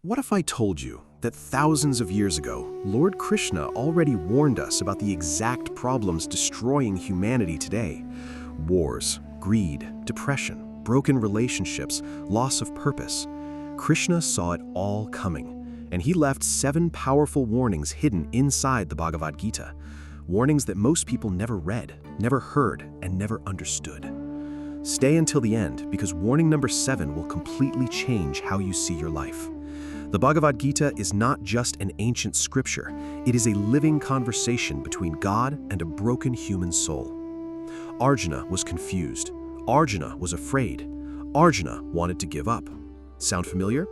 What if I told you that thousands of years ago, Lord Krishna already warned us about the exact problems destroying humanity today? Wars, greed, depression, broken relationships, loss of purpose. Krishna saw it all coming, and he left 7 powerful warnings hidden inside the Bhagavad Gita. Warnings that most people never read, never heard, and never understood. Stay until the end, because warning number 7 will completely change how you see your life. The Bhagavad Gita is not just an ancient scripture, it is a living conversation between God and a broken human soul. Arjuna was confused. Arjuna was afraid. Arjuna wanted to give up. Sound familiar?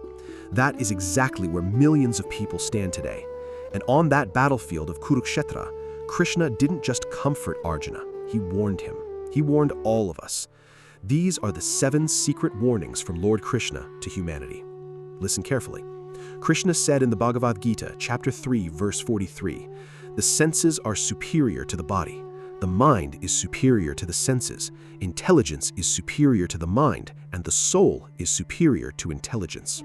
That is exactly where millions of people stand today. And on that battlefield of Kurukshetra, Krishna didn't just comfort Arjuna, he warned him. He warned all of us. These are the 7 secret warnings from Lord Krishna to humanity. Listen carefully. Krishna said in the Bhagavad Gita, chapter 3, verse 43, "The senses are superior to the body. The mind is superior to the senses. Intelligence is superior to the mind, and the soul is superior to intelligence."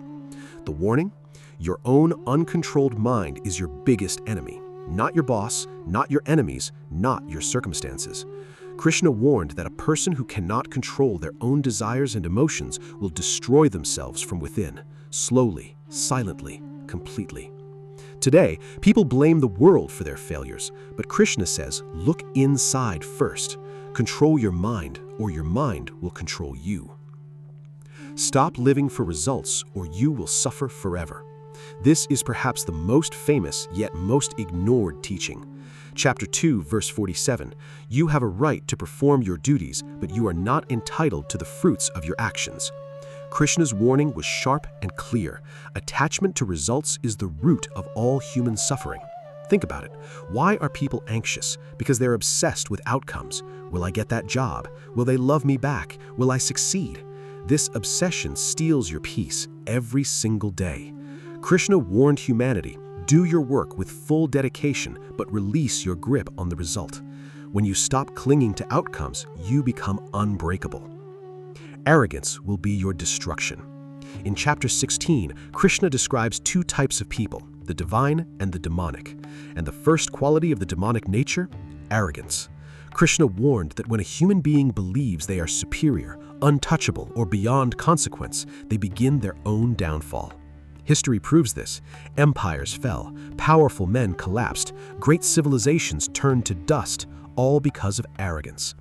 The warning? Your own uncontrolled mind is your biggest enemy. Not your boss, not your enemies, not your circumstances. Krishna warned that a person who cannot control their own desires and emotions will destroy themselves from within, slowly, silently, completely. Today, people blame the world for their failures, but Krishna says, look inside first. Control your mind, or your mind will control you. Stop living for results, or you will suffer forever. This is perhaps the most famous yet most ignored teaching. Chapter 2, verse 47, "You have a right to perform your duties, but you are not entitled to the fruits of your actions." Krishna's warning was sharp and clear. Attachment to results is the root of all human suffering. Think about it. Why are people anxious? Because they're obsessed with outcomes. Will I get that job? Will they love me back? Will I succeed? This obsession steals your peace every single day. Krishna warned humanity, do your work with full dedication, but release your grip on the result. When you stop clinging to outcomes, you become unbreakable. Arrogance will be your destruction. In chapter 16, Krishna describes 2 types of people, the divine and the demonic. And the first quality of the demonic nature? Arrogance. Krishna warned that when a human being believes they are superior, untouchable, or beyond consequence, they begin their own downfall. History proves this. Empires fell, powerful men collapsed, great civilizations turned to dust, all because of arrogance.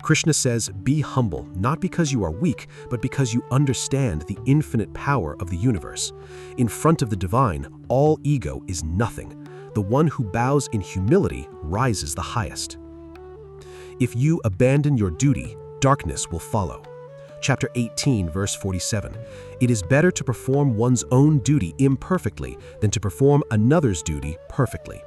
Krishna says, be humble, not because you are weak, but because you understand the infinite power of the universe. In front of the divine, all ego is nothing. The one who bows in humility rises the highest. If you abandon your duty, darkness will follow. Chapter 18, verse 47, "It is better to perform one's own duty imperfectly than to perform another's duty perfectly."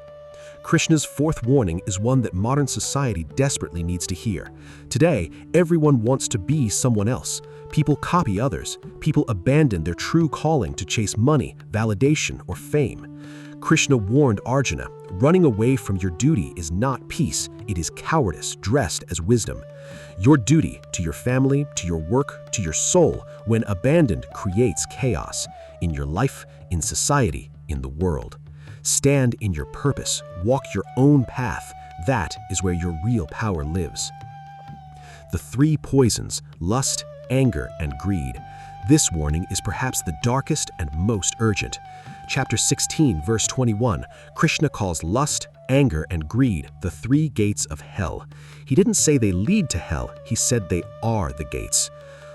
Krishna's 4th warning is one that modern society desperately needs to hear. Today, everyone wants to be someone else. People copy others. People abandon their true calling to chase money, validation, or fame. Krishna warned Arjuna, running away from your duty is not peace, it is cowardice dressed as wisdom. Your duty to your family, to your work, to your soul, when abandoned, creates chaos in your life, in society, in the world. Stand in your purpose, walk your own path. That is where your real power lives. The 3 poisons, lust, anger, and greed. This warning is perhaps the darkest and most urgent. Chapter 16, verse 21, Krishna calls lust, anger, and greed the 3 gates of hell. He didn't say they lead to hell, he said they are the gates.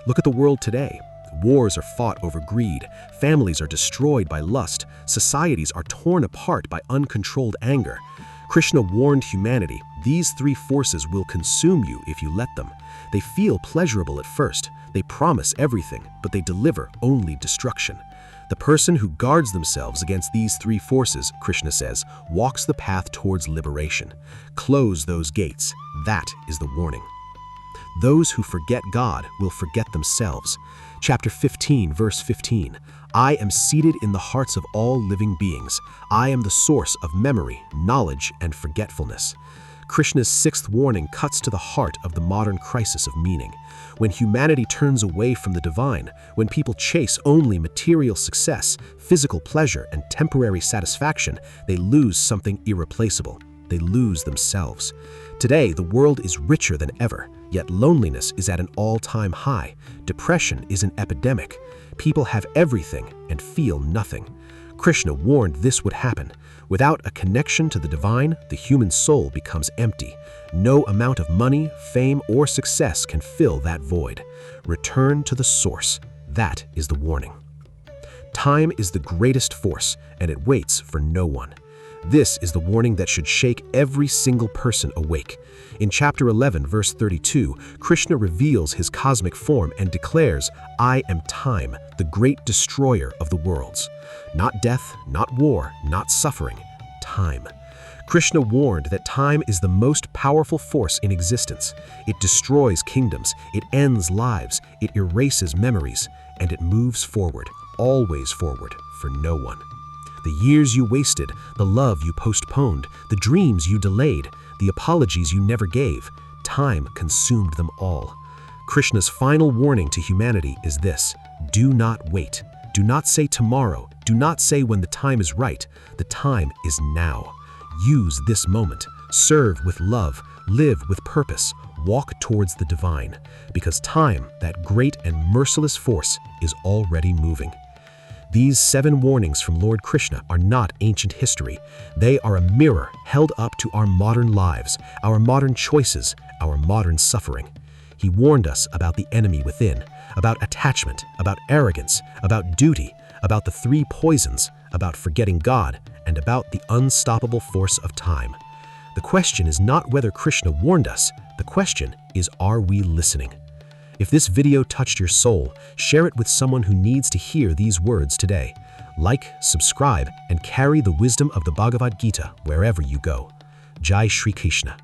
Look at the world today. Wars are fought over greed, families are destroyed by lust, societies are torn apart by uncontrolled anger. Krishna warned humanity, these 3 forces will consume you if you let them. They feel pleasurable at first, they promise everything, but they deliver only destruction. The person who guards themselves against these 3 forces, Krishna says, walks the path towards liberation. Close those gates. That is the warning. Those who forget God will forget themselves. Chapter 15, verse 15, "I am seated in the hearts of all living beings. I am the source of memory, knowledge, and forgetfulness." Krishna's sixth warning cuts to the heart of the modern crisis of meaning. When humanity turns away from the divine, when people chase only material success, physical pleasure, and temporary satisfaction, they lose something irreplaceable. They lose themselves. Today, the world is richer than ever, yet loneliness is at an all-time high. Depression is an epidemic. People have everything and feel nothing. Krishna warned this would happen. Without a connection to the divine, the human soul becomes empty. No amount of money, fame, or success can fill that void. Return to the source. That is the warning. Time is the greatest force, and it waits for no one. This is the warning that should shake every single person awake. In chapter 11, verse 32, Krishna reveals his cosmic form and declares, "I am time, the great destroyer of the worlds." Not death, not war, not suffering, time. Krishna warned that time is the most powerful force in existence. It destroys kingdoms, it ends lives, it erases memories, and it moves forward, always forward, for no one. The years you wasted, the love you postponed, the dreams you delayed, the apologies you never gave, time consumed them all. Krishna's final warning to humanity is this: do not wait. Do not say tomorrow. Do not say when the time is right. The time is now. Use this moment. Serve with love. Live with purpose. Walk towards the divine. Because time, that great and merciless force, is already moving. These 7 warnings from Lord Krishna are not ancient history. They are a mirror held up to our modern lives, our modern choices, our modern suffering. He warned us about the enemy within, about attachment, about arrogance, about duty, about the 3 poisons, about forgetting God, and about the unstoppable force of time. The question is not whether Krishna warned us. The question is, are we listening? If this video touched your soul, share it with someone who needs to hear these words today. Like, subscribe, and carry the wisdom of the Bhagavad Gita wherever you go. Jai Shri Krishna.